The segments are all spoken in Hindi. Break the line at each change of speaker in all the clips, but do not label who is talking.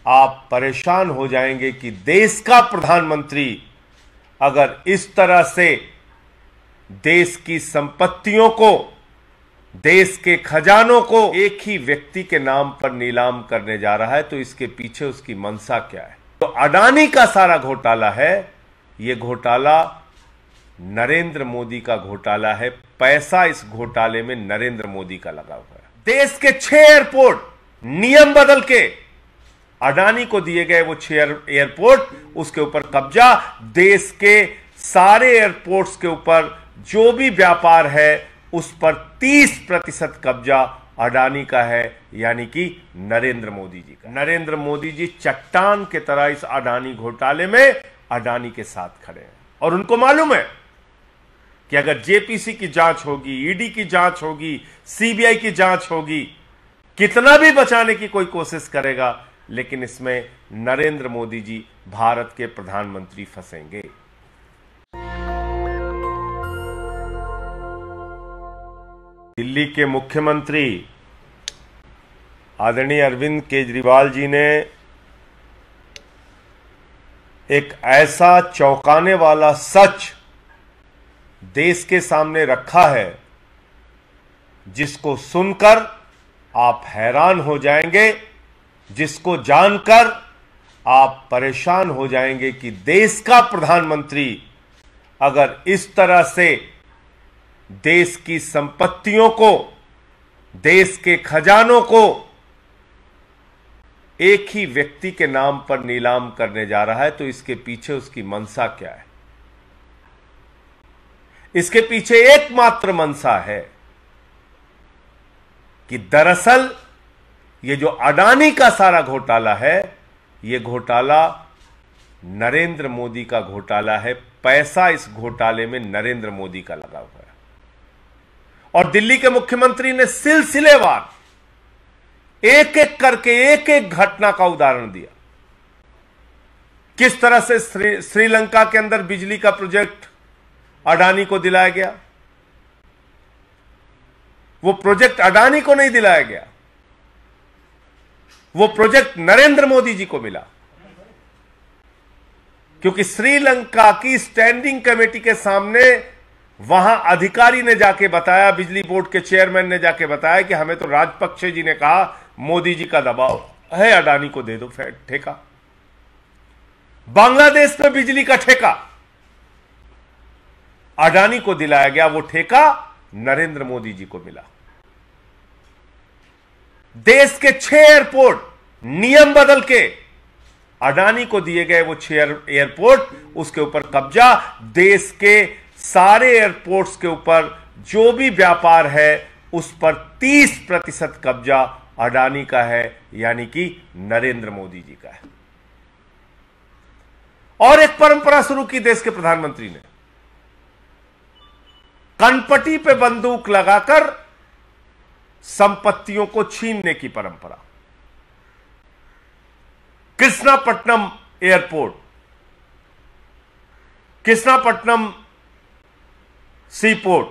आप परेशान हो जाएंगे कि देश का प्रधानमंत्री अगर इस तरह से देश की संपत्तियों को, देश के खजानों को एक ही व्यक्ति के नाम पर नीलाम करने जा रहा है तो इसके पीछे उसकी मंशा क्या है। तो अडानी का सारा घोटाला है, यह घोटाला नरेंद्र मोदी का घोटाला है। पैसा इस घोटाले में नरेंद्र मोदी का लगा हुआ है। देश के 6 एयरपोर्ट नियम बदल के अडानी को दिए गए, वो 6 एयरपोर्ट, उसके ऊपर कब्जा, देश के सारे एयरपोर्ट्स के ऊपर जो भी व्यापार है उस पर 30% कब्जा अडानी का है, यानी कि नरेंद्र मोदी जी का। नरेंद्र मोदी जी चट्टान के तरह इस अडानी घोटाले में अडानी के साथ खड़े हैं और उनको मालूम है कि अगर जेपीसी की जांच होगी, ईडी की जांच होगी, सीबीआई की जांच होगी, कितना भी बचाने की कोई कोशिश करेगा, लेकिन इसमें नरेंद्र मोदी जी भारत के प्रधानमंत्री फंसेंगे। दिल्ली के मुख्यमंत्री आदरणीय अरविंद केजरीवाल जी ने एक ऐसा चौंकाने वाला सच देश के सामने रखा है जिसको सुनकर आप हैरान हो जाएंगे, जिसको जानकर आप परेशान हो जाएंगे कि देश का प्रधानमंत्री अगर इस तरह से देश की संपत्तियों को, देश के खजानों को एक ही व्यक्ति के नाम पर नीलाम करने जा रहा है तो इसके पीछे उसकी मंशा क्या है। इसके पीछे एकमात्र मंशा है कि दरअसल ये जो अडानी का सारा घोटाला है, ये घोटाला नरेंद्र मोदी का घोटाला है। पैसा इस घोटाले में नरेंद्र मोदी का लगा हुआ है और दिल्ली के मुख्यमंत्री ने सिलसिलेवार एक एक करके एक एक घटना का उदाहरण दिया। किस तरह से श्रीलंका के अंदर बिजली का प्रोजेक्ट अडानी को दिलाया गया, वो प्रोजेक्ट अडानी को नहीं दिलाया गया, वो प्रोजेक्ट नरेंद्र मोदी जी को मिला, क्योंकि श्रीलंका की स्टैंडिंग कमेटी के सामने वहां अधिकारी ने जाके बताया, बिजली बोर्ड के चेयरमैन ने जाके बताया कि हमें तो राजपक्षे जी ने कहा मोदी जी का दबाव है, अडानी को दे दो ठेका। बांग्लादेश में बिजली का ठेका अडानी को दिलाया गया, वो ठेका नरेंद्र मोदी जी को मिला। देश के 6 एयरपोर्ट नियम बदल के अडानी को दिए गए, वो 6 एयरपोर्ट, उसके ऊपर कब्जा, देश के सारे एयरपोर्ट्स के ऊपर जो भी व्यापार है उस पर 30% कब्जा अडानी का है, यानी कि नरेंद्र मोदी जी का है। और एक परंपरा शुरू की देश के प्रधानमंत्री ने, कनपटी पे बंदूक लगाकर संपत्तियों को छीनने की परंपरा। कृष्णापट्टनम एयरपोर्ट, कृष्णापट्टनम सीपोर्ट,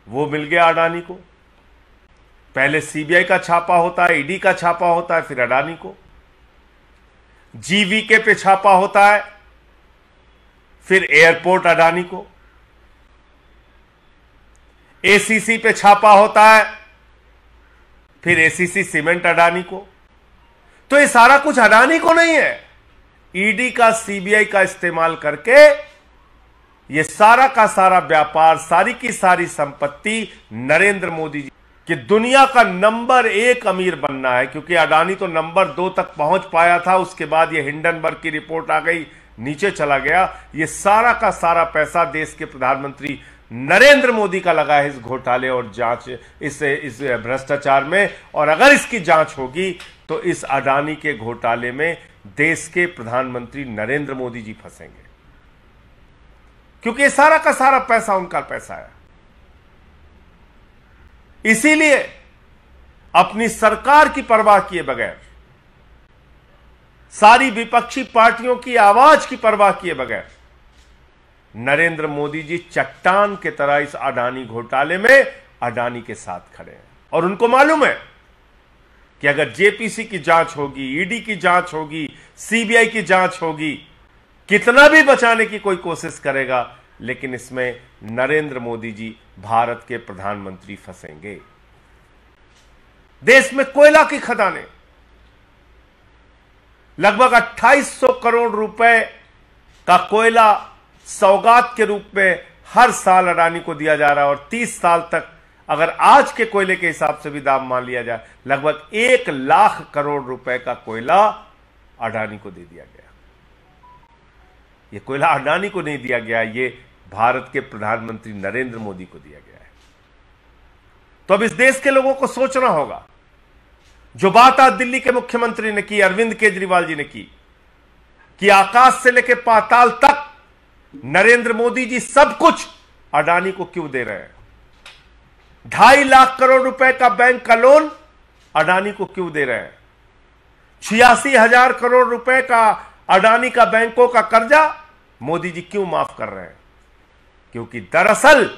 वो मिल गया अडानी को। पहले सीबीआई का छापा होता है, ईडी का छापा होता है, फिर अडानी को। जीवीके पे छापा होता है, फिर एयरपोर्ट अडानी को। एसीसी पे छापा होता है, फिर एसीसी सीमेंट अडानी को। तो ये सारा कुछ अडानी को नहीं है, ईडी का, सीबीआई का इस्तेमाल करके ये सारा का सारा व्यापार, सारी की सारी संपत्ति नरेंद्र मोदी जी कि दुनिया का नंबर 1 अमीर बनना है, क्योंकि अडानी तो नंबर 2 तक पहुंच पाया था, उसके बाद ये हिंडनबर्ग की रिपोर्ट आ गई, नीचे चला गया। ये सारा का सारा पैसा देश के प्रधानमंत्री नरेंद्र मोदी का लगा है इस घोटाले और जांच, इस भ्रष्टाचार में। और अगर इसकी जांच होगी तो इस अडानी के घोटाले में देश के प्रधानमंत्री नरेंद्र मोदी जी फंसेंगे, क्योंकि ये सारा का सारा पैसा उनका पैसा है। इसीलिए अपनी सरकार की परवाह किए बगैर, सारी विपक्षी पार्टियों की आवाज की परवाह किए बगैर नरेंद्र मोदी जी चट्टान के तरह इस अडानी घोटाले में अडानी के साथ खड़े हैं। और उनको मालूम है कि अगर जेपीसी की जांच होगी, ईडी की जांच होगी, सीबीआई की जांच होगी, कितना भी बचाने की कोई कोशिश करेगा, लेकिन इसमें नरेंद्र मोदी जी भारत के प्रधानमंत्री फंसेंगे। देश में कोयला की खदानें, लगभग 2800 करोड़ रुपए का कोयला सौगात के रूप में हर साल अडानी को दिया जा रहा है, और 30 साल तक अगर आज के कोयले के हिसाब से भी दाम मान लिया जाए, लगभग 1 लाख करोड़ रुपए का कोयला अडानी को दे दिया गया। यह कोयला अडानी को नहीं दिया गया, यह भारत के प्रधानमंत्री नरेंद्र मोदी को दिया गया है। तो अब इस देश के लोगों को सोचना होगा, जो बात आज दिल्ली के मुख्यमंत्री ने की, अरविंद केजरीवाल जी ने की, कि आकाश से लेकर पाताल तक नरेंद्र मोदी जी सब कुछ अडानी को क्यों दे रहे हैं? 2.5 लाख करोड़ रुपए का बैंक का लोन अडानी को क्यों दे रहे हैं? 86,000 करोड़ रुपए का अडानी का बैंकों का कर्जा मोदी जी क्यों माफ कर रहे हैं? क्योंकि दरअसल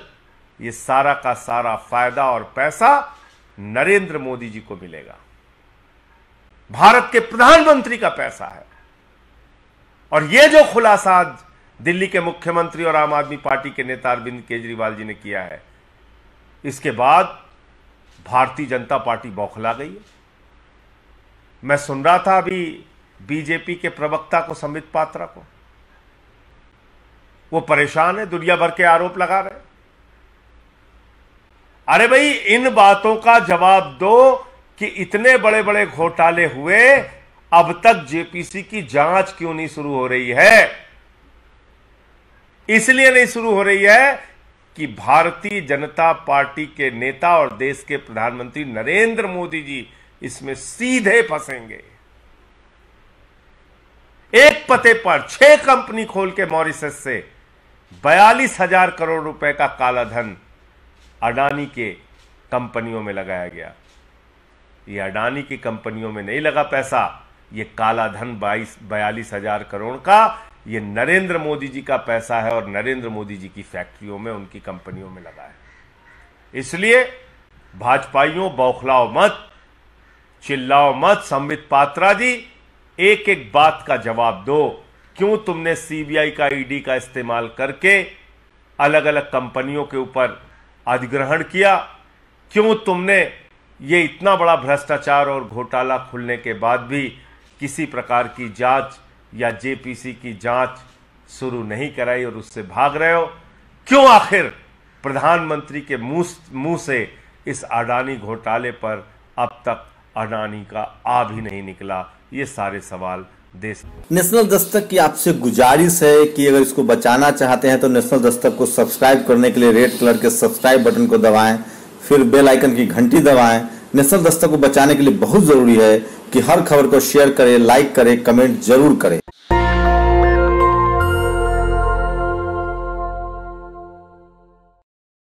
यह सारा का सारा फायदा और पैसा नरेंद्र मोदी जी को मिलेगा, भारत के प्रधानमंत्री का पैसा है। और यह जो खुलासा आज दिल्ली के मुख्यमंत्री और आम आदमी पार्टी के नेता अरविंद केजरीवाल जी ने किया है, इसके बाद भारतीय जनता पार्टी बौखला गई है। मैं सुन रहा था अभी बीजेपी के प्रवक्ता को, संबित पात्रा को, वो परेशान है, दुनिया भर के आरोप लगा रहे हैं। अरे भाई, इन बातों का जवाब दो कि इतने बड़े बड़े घोटाले हुए, अब तक जेपीसी की जांच क्यों नहीं शुरू हो रही है? इसलिए नहीं शुरू हो रही है कि भारतीय जनता पार्टी के नेता और देश के प्रधानमंत्री नरेंद्र मोदी जी इसमें सीधे फंसेंगे। एक पते पर 6 कंपनी खोल के मॉरिशस से 42,000 करोड़ रुपए का काला धन अडानी के कंपनियों में लगाया गया। ये अडानी की कंपनियों में नहीं लगा पैसा, ये काला धन 42,000 करोड़ का ये नरेंद्र मोदी जी का पैसा है, और नरेंद्र मोदी जी की फैक्ट्रियों में, उनकी कंपनियों में लगा है। इसलिए भाजपाइयों, बौखलाओ मत, चिल्लाओ मत। संबित पात्रा जी, एक एक बात का जवाब दो। क्यों तुमने सीबीआई का, ईडी का इस्तेमाल करके अलग अलग कंपनियों के ऊपर अधिग्रहण किया? क्यों तुमने ये इतना बड़ा भ्रष्टाचार और घोटाला खुलने के बाद भी किसी प्रकार की जांच या जेपीसी की जांच शुरू नहीं कराई और उससे भाग रहे हो? क्यों आखिर प्रधानमंत्री के मुंह से इस अडानी घोटाले पर अब तक अडानी का आ भी नहीं निकला? ये सारे सवाल देश।
नेशनल दस्तक की आपसे गुजारिश है कि अगर इसको बचाना चाहते हैं तो नेशनल दस्तक को सब्सक्राइब करने के लिए रेड कलर के सब्सक्राइब बटन को दबाएं, फिर बेल आइकन की घंटी दबाएं। नेशनल दस्तक को बचाने के लिए बहुत जरूरी है कि हर खबर को शेयर करें, लाइक करें, कमेंट जरूर करें।